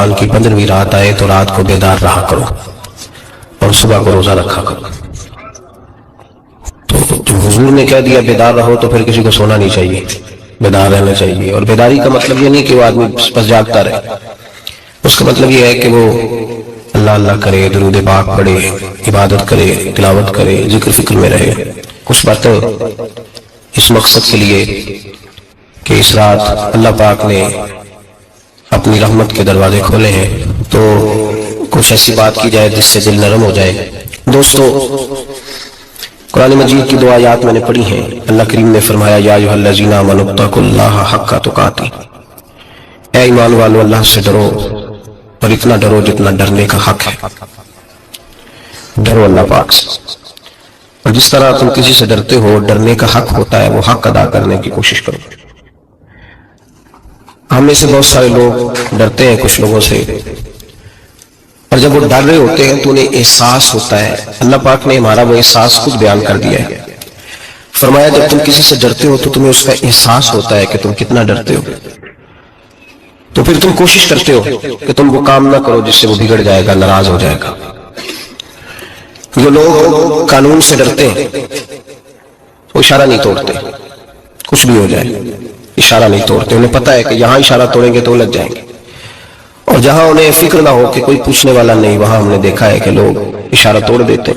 شعبان کی 15ویں رات آئے تو رات کو بیدار رہا کرو اور صبح کو روزہ رکھا کرو۔ تو جب حضور نے کہہ دیا بیدار رہو تو پھر کسی کو سونا نہیں چاہیے، بیدار رہنا چاہیے۔ اور بیداری کا مطلب یہ نہیں کہ وہ آدمی بس جاگتا رہے، اس کا مطلب یہ ہے کہ وہ اللہ اللہ کرے، درود پاک پڑھے، عبادت کرے، تلاوت کرے، ذکر فکر میں رہے۔ کچھ باتیں اس مقصد کے لیے کہ اس رات اللہ پاک نے اپنی رحمت کے دروازے کھولے ہیں، تو کچھ ایسی بات کی جائے جس سے دل نرم ہو جائے۔ دوستو، قرآن مجید کی 2 آیات میں نے پڑھی ہیں۔ اللہ کریم نے فرمایا یا ایھا الذین آمنوا اتقوا اللہ حق تقاتہ، اے ایمان والو اللہ سے ڈرو اور اتنا ڈرو جتنا ڈرنے کا حق ہے۔ ڈرو اللہ پاک سے، اور جس طرح تم کسی سے ڈرتے ہو، ڈرنے کا حق ہوتا ہے، وہ حق ادا کرنے کی کوشش کرو۔ ہم میں سے بہت سارے لوگ ڈرتے ہیں کچھ لوگوں سے، اور جب وہ ڈر رہے ہوتے ہیں تو انہیں احساس ہوتا ہے۔ اللہ پاک نے ہمارا وہ احساس خود بیان کر دیا ہے۔ فرمایا جب تم کسی سے ڈرتے ہو تو تمہیں اس کا احساس ہوتا ہے کہ تم کتنا ڈرتے ہو، تو پھر تم کوشش کرتے ہو کہ تم وہ کام نہ کرو جس سے وہ بگڑ جائے گا، ناراض ہو جائے گا۔ جو لوگ قانون سے ڈرتے ہیں وہ اشارہ نہیں توڑتے، کچھ بھی ہو جائے اشارہ نہیں توڑتے۔ انہیں پتہ ہے کہ یہاں اشارہ توڑیں گے تو لگ جائیں گے، اور جہاں انہیں فکر نہ ہو کہ کوئی پوچھنے والا نہیں، وہاں ہم نے دیکھا ہے کہ لوگ اشارہ توڑ دیتے۔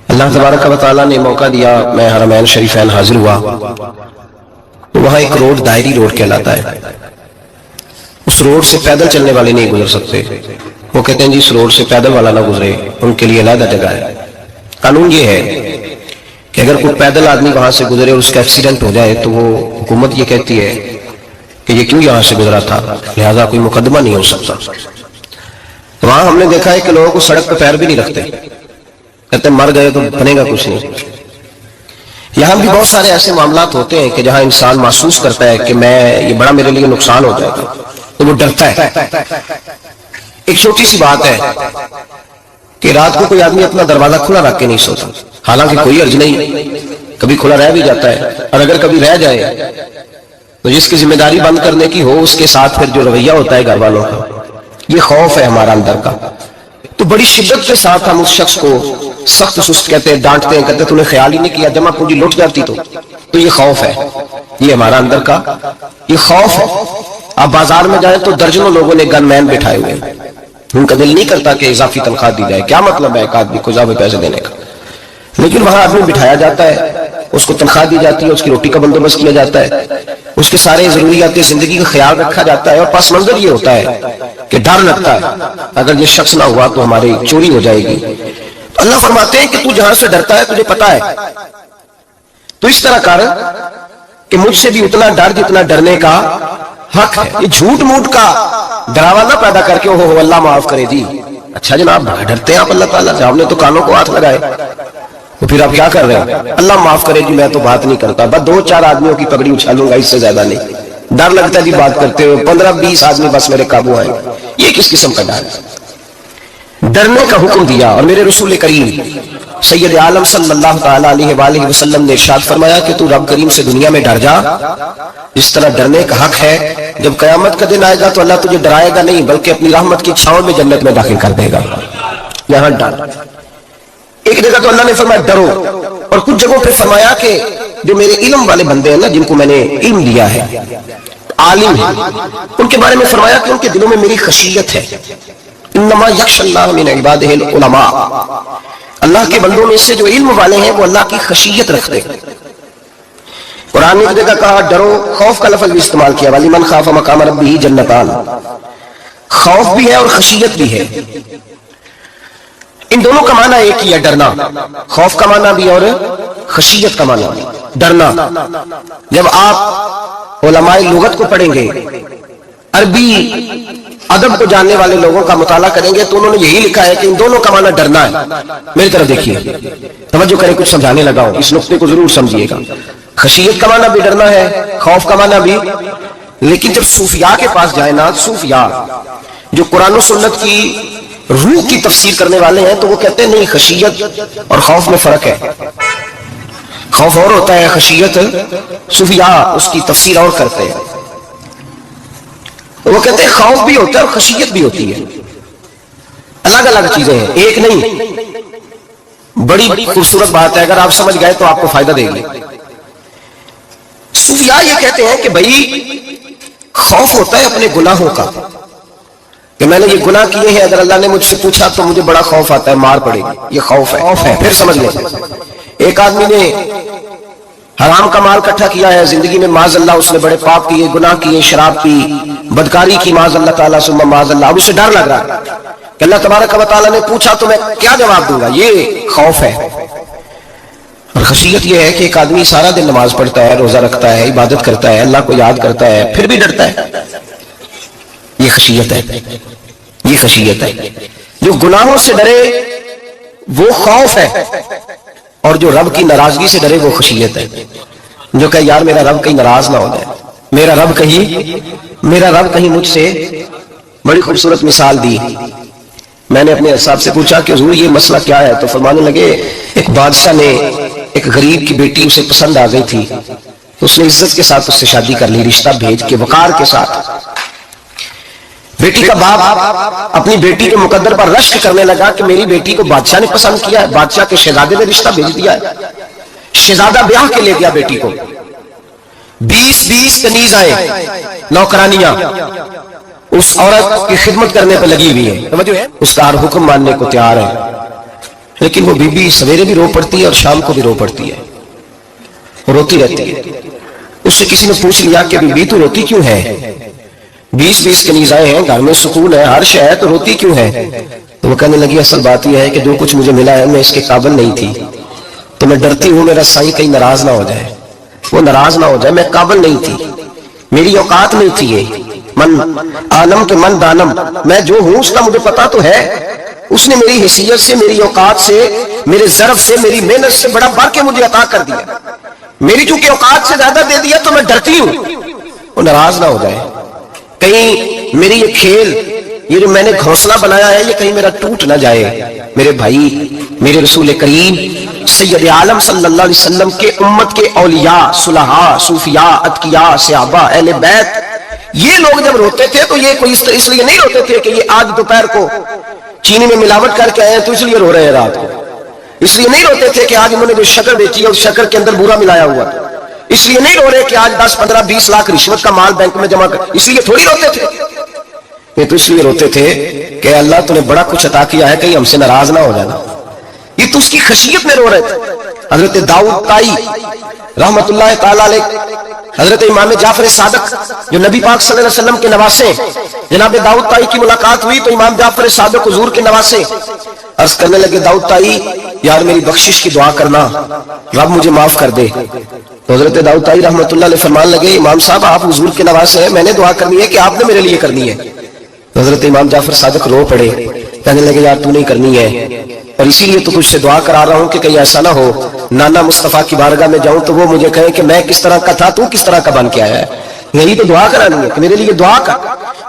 اللہ تبارک و تعالیٰ نے موقع دیا، میں حرمین شریفین حاضر ہوا تو وہاں ایک روڈ دائری روڈ کہلاتا ہے۔ اس روڈ سے پیدل چلنے والے نہیں گزر سکتے، وہ کہتے ہیں جی اس روڈ سے پیدل والا نہ گزرے، ان کے لیے علیحدہ جگہ ہے۔ قانون یہ ہے کہ اگر کوئی پیدل آدمی وہاں سے گزرے اور اس کا ایکسیڈنٹ ہو جائے تو وہ حکومت یہ کہتی ہے کہ یہ کیوں یہاں سے گزرا تھا، لہذا کوئی مقدمہ نہیں ہو سکتا۔ وہاں ہم نے دیکھا ہے کہ لوگوں کو سڑک پہ پیر بھی نہیں رکھتے، کہتے ہیں مر گئے تو بنے گا کچھ نہیں۔ یہاں بھی بہت سارے ایسے معاملات ہوتے ہیں کہ جہاں انسان محسوس کرتا ہے کہ میں یہ بڑا میرے لیے نقصان ہو جائے گا تو وہ ڈرتا ہے۔ ایک چھوٹی سی بات ہے کہ رات کو کوئی آدمی اپنا دروازہ کھلا رکھ کے نہیں سوتا، حالانکہ کوئی عرض نہیں، کبھی کھلا رہ بھی جاتا ہے، اور اگر کبھی رہ جائے تو جس کی ذمہ داری بند کرنے کی ہو اس کے ساتھ پھر جو رویہ ہوتا ہے گھر والوں کا، یہ خوف ہے ہمارا اندر کا، تو بڑی شدت کے ساتھ ہم اس شخص کو سخت سست کہتے ہیں، ڈانٹتے ہیں، کہتے ہیں تو نے خیال ہی نہیں کیا، جمع پونجی لٹ جاتی تو یہ خوف ہے، یہ ہمارا اندر کا یہ خوف ہے۔ آپ بازار میں جائیں تو درجنوں لوگوں نے گن مین بٹھائے ہوئے ہیں، ان کا دل نہیں کرتا کہ اضافی تنخواہ دی جائے، کیا مطلب ہے ایک آدمی کو اضافی پیسے دینے کا، لیکن وہاں آدمی بٹھایا جاتا ہے، اس کو تنخواہ دی جاتی ہے، اس کی روٹی کا بندوبست کیا جاتا ہے، اس کے سارے ضروریات زندگی کا خیال رکھا جاتا ہے، اور پس منظر یہ ہوتا ہے کہ ڈر لگتا ہے اگر یہ شخص نہ ہوا تو ہماری چوری ہو جائے گی۔ اللہ فرماتے ہیں کہ تو جہاں سے ڈرتا ہے تجھے پتا ہے، تو اس طرح کر کہ مجھ سے بھی اتنا ڈر جتنا ڈرنے کا حق ہے۔ یہ جھوٹ موٹ کا ڈراوا نہ پیدا کر کے اوہ اللہ معاف کرے جی، اچھا جناب ڈرتے ہیں آپ اللہ تعالیٰ سے، آپ نے تو کانوں کو ہاتھ لگائے، تو پھر آپ کیا کر رہے ہیں؟ اللہ معاف کرے جی میں تو بات نہیں کرتا، بس 2-4 آدمیوں کی پگڑی اچھالوں گا، اس سے زیادہ نہیں۔ ڈر لگتا ہے جی بات کرتے ہوئے 15-20 آدمی بس میرے قابو آئیں، یہ کس قسم کا ڈر ہے؟ ڈرنے کا حکم دیا، اور میرے رسول کریم سید عالم صلی اللہ تعالیٰ علیہ وآلہ وسلم نے ارشاد فرمایا کہ تو رب کریم سے دنیا میں ڈر جا جس طرح ڈرنے کا حق ہے، جب قیامت کا دن آئے گا تو اللہ تجھے ڈرائے گا نہیں بلکہ اپنی رحمت کی چھاؤں میں جنت میں داخل کر دے گا۔ یہاں ڈر، ایک جگہ تو اللہ نے فرمایا ڈرو، اور کچھ جگہوں پہ فرمایا کہ جو میرے علم والے بندے ہیں نا، جن کو میں نے علم دیا ہے، عالم ہیں، ان کے بارے میں فرمایا کہ ان کے دلوں میں میری خشیت ہے۔ انما یخشی اللہ من عبادہ العلماء، اللہ کے بندوں میں سے جو علم والے ہیں وہ اللہ کی خشیت رکھتے ہیں۔ قرآن نے ایک جگہ کہا ڈرو، خوف کا لفظ بھی استعمال کیا، وَلِمَنْ خَافَ مَقَامَ رَبِّهِ جَنَّتَانِ، خوف بھی ہے اور خشیت بھی ہے، ان دونوں کا معنی ایک ہی ہے، ڈرنا، خوف کا معنی بھی اور خشیت کا معنی بھی، ڈرنا۔ جب آپ علماء لغت کو پڑھیں گے، عربی ادب کو جاننے والے لوگوں کا مطالعہ کریں گے تو انہوں نے یہی لکھا ہے کہ ان دونوں کا معنی ڈرنا ہے۔ میری طرف دیکھیے، توجہ کریں، کچھ سمجھانے لگا ہوں، اس نقطے کو ضرور سمجھیے گا۔ خشیت کا معنی بھی ڈرنا ہے، خوف کا معنی بھی، لیکن جب صوفیاء کے پاس جائیں نا، صوفیاء جو قرآن و سنت کی روح کی تفسیر کرنے والے ہیں، تو وہ کہتے ہیں نہیں، خشیت اور خوف میں فرق ہے، خوف اور ہوتا ہے، خشیت صوفیاء اس کی تفسیر اور کرتے ہیں۔ وہ کہتے ہیں خوف بھی ہوتا ہے اور خشیت بھی ہوتی ہے، الگ الگ چیزیں ہیں، ایک نہیں۔ بڑی خوبصورت بات ہے، اگر آپ سمجھ گئے تو آپ کو فائدہ دے گی۔ صوفیاء یہ کہتے ہیں کہ بھائی خوف ہوتا ہے اپنے گناہوں کا، کہ میں نے یہ گناہ کیے ہیں، اگر اللہ نے مجھ سے پوچھا تو مجھے بڑا خوف آتا ہے، مار پڑے گی، یہ خوف ہے۔ پھر سمجھ لیں، ایک آدمی نے حرام کا مال اکٹھا کیا ہے زندگی میں، معاذ اللہ اس نے بڑے پاپ کیے، گناہ کیے، شراب پی، بدکاری کی، معاذ اللہ تعالیٰ ثم معاذ اللہ، اب اسے ڈر لگ رہا ہے کہ اللہ تبارک و تعالیٰ نے پوچھا تو میں کیا جواب دوں گا، یہ خوف ہے۔ اور خشیت یہ ہے کہ ایک آدمی سارا دن نماز پڑھتا ہے، روزہ رکھتا ہے، عبادت کرتا ہے، اللہ کو یاد کرتا ہے، پھر بھی ڈرتا ہے، یہ خشیت ہے، یہ خشیت ہے۔ جو گناہوں سے ڈرے وہ خوف ہے، اور جو رب کی ناراضگی سے ڈرے وہ خشیت ہے۔ جو کہ یار میرا رب کہیں ناراض نہ ہو جائے، میرا رب کہیں مجھ سے، بڑی خوبصورت مثال دی۔ میں نے اپنے صاحب سے پوچھا کہ حضور یہ مسئلہ کیا ہے، تو فرمانے لگے ایک بادشاہ نے ایک غریب کی بیٹی اسے پسند آ گئی تھی، تو اس نے عزت کے ساتھ اس سے شادی کر لی، رشتہ بھیج کے وقار کے ساتھ۔ بیٹی کا باپ اپنی بیٹی کے مقدر پر رشک کرنے لگا کہ میری بیٹی کو بادشاہ نے پسند کیا ہے، بادشاہ کے شہزادے نے رشتہ بھیج دیا ہے۔ شہزادہ بیاہ کے لے گیا بیٹی کو، 20 کنیز آئے، نوکرانیاں اس عورت کی خدمت کرنے پر لگی ہوئی ہے، اس کا ہر حکم ماننے کو تیار ہے، لیکن وہ بی بی سویرے بھی رو پڑتی ہے اور شام کو بھی رو پڑتی ہے، روتی رہتی ہے۔ اس سے کسی نے پوچھ لیا کہ بی بی تو روتی کیوں ہے، 20 کنیز آئے ہیں، گھر میں سکون ہے، ہر شے ہے، تو روتی کیوں ہے؟ تو وہ کہنے لگی اصل بات یہ ہے کہ جو کچھ مجھے ملا ہے میں اس کے قابل نہیں تھی، تو میں ڈرتی ہوں میرا سائیں کہیں ناراض نہ ہو جائے، وہ ناراض نہ ہو جائے، میں قابل نہیں تھی، میری اوقات نہیں تھی، یہ من عالم کے من دانم، میں جو ہوں اس کا مجھے پتا تو ہے، اس نے میری حیثیت سے، میری اوقات سے، میرے ظرف سے، میری محنت سے بڑا بڑھ کے مجھے عطا کر دیا، میری چونکہ اوقات سے زیادہ دے دیا تو میں ڈرتی ہوں وہ ناراض نہ ہو جائے، کہیں میری یہ کھیل، یہ جو میں نے گھونسلہ بنایا ہے یہ کہیں میرا ٹوٹ نہ جائے۔ میرے بھائی، میرے رسول کریم سید عالم صلی اللہ علیہ وسلم کے امت کے اولیاء، صلحاء، صوفیاء، اتقیاء، صحابہ، اہل بیت، یہ لوگ جب روتے تھے تو یہ کوئی اس لیے نہیں روتے تھے کہ یہ آج دوپہر کو چینی میں ملاوٹ کر کے آئے ہیں تو اس لیے رو رہے ہیں رات کو، اس لیے نہیں روتے تھے کہ آج انہوں نے جو شکر بیچی ہے اس شکر کے اندر بورا ملایا ہوا تھا، اس لیے نہیں رو رہے کہ آج 10 15 20 لاکھ رشوت کا مال بینک میں جمع کر، اس لیے تھوڑی روتے تھے، یہ تو اس لیے روتے تھے کہ اللہ تو نے بڑا کچھ عطا کیا ہے، کہیں ہم سے ناراض نہ ہو جانا، یہ تو اس کی خشیت میں رو رہے تھے۔ حضرت داؤد طائی رحمت اللہ تعالی علیہ، حضرت امام جعفر صادق جو نبی پاک صلی اللہ علیہ وسلم کے نواسے، جناب داؤد طائی کی ملاقات ہوئی تو امام جعفر صادق حضور کے نواسے عرض کرنے لگے، داؤد طائی یار میری بخشش کی دعا کرنا، رب مجھے معاف کر دے۔ تو حضرت داؤد طائی رحمت اللہ علیہ فرمان لگے، امام صاحب آپ حضور کے نواسے ہیں، میں نے دعا کرنی ہے کہ آپ نے میرے لیے کرنی ہے؟ تو حضرت امام جعفر صادق رو پڑے، کہنے لگے یار تو نہیں کرنی ہے، اور اسی لیے تو تجھ سے دعا کرا رہا ہوں کہ کہیں ایسا نہ ہو نانا مصطفیٰ کی بارگاہ میں جاؤں تو وہ مجھے کہے کہ میں کس طرح کا تھا تو کس طرح کا بن کے آیا ہے، یہی تو دعا کرانی ہے کہ میرے لیے دعا کر۔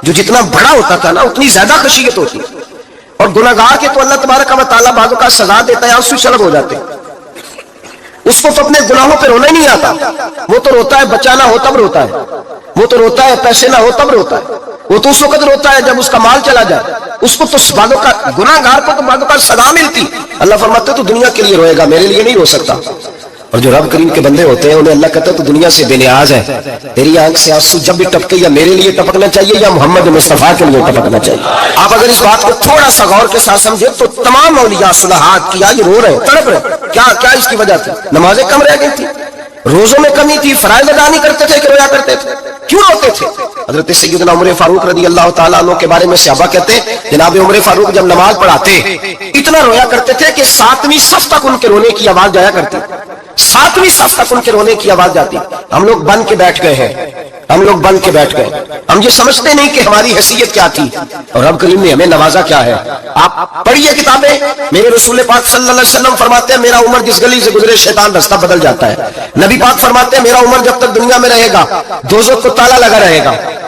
جو جتنا بڑا ہوتا تھا نا اتنی زیادہ خشیت ہوتی، اور گناہگار کے تو اللہ تبارک و تعالیٰ بعضوں کا سزا دیتا ہے، آنسو شرب ہو جاتے، اس کو تو اپنے گناہوں پہ رونا ہی نہیں آتا، وہ تو روتا ہے بچہ نہ ہو تب روتا ہے، وہ تو روتا ہے پیسے نہ ہو تب روتا ہے، وہ تو اس وقت روتا ہے جب اس کا مال چلا جائے، اس کو تو بعضوں کا گناہگار کو تو بعضوں کا سزا ملتی، اللہ فرماتے تو دنیا کے لیے روئے گا، میرے لیے نہیں رو سکتا۔ اور جو رب کریم کے بندے ہوتے ہیں انہیں اللہ کہتا ہے تو دنیا سے بے نیاز ہے، تیری آنکھ سے آنسو جب بھی ٹپکے یا میرے لیے ٹپکنا چاہیے یا محمد مصطفیٰ کے لیے ٹپکنا چاہیے۔ آپ اگر اس بات کو تھوڑا سا غور کے ساتھ سمجھے تو تمام اولیاء صلحات کیا یہ رو رہے تڑپ رہے، کیا اس کی وجہ تھی؟ نمازیں کم رہ گئی تھی، روزوں میں کمی تھی، فرائض ادا نہیں کرتے تھے کہ رویا کرتے تھے، کیوں روتے تھے؟ حضرت سیدنا عمر فاروق رضی اللہ تعالیٰ عنہ کے بارے میں صحابہ کہتے ہیں جناب عمر فاروق جب نماز پڑھاتے اتنا رویا کرتے تھے کہ 7ویں صف تک ان کے رونے کی آواز جایا کرتی، 7ویں صف تک ان کے رونے کی آواز جاتی۔ ہم لوگ بن کے بیٹھ گئے ہیں، ہم لوگ بن کے بیٹھ گئے، ہم یہ سمجھتے نہیں کہ ہماری حیثیت کیا تھی اور رب کریم نے ہمیں نوازا کیا ہے۔ آپ پڑھیے کتابیں، میرے رسول پاک صلی اللہ علیہ وسلم فرماتے ہیں میرا عمر جس گلی سے گزرے شیطان رستہ بدل جاتا ہے، نبی پاک فرماتے ہیں میرا عمر جب تک دنیا میں رہے گا دوزخ کو تالا لگا رہے گا،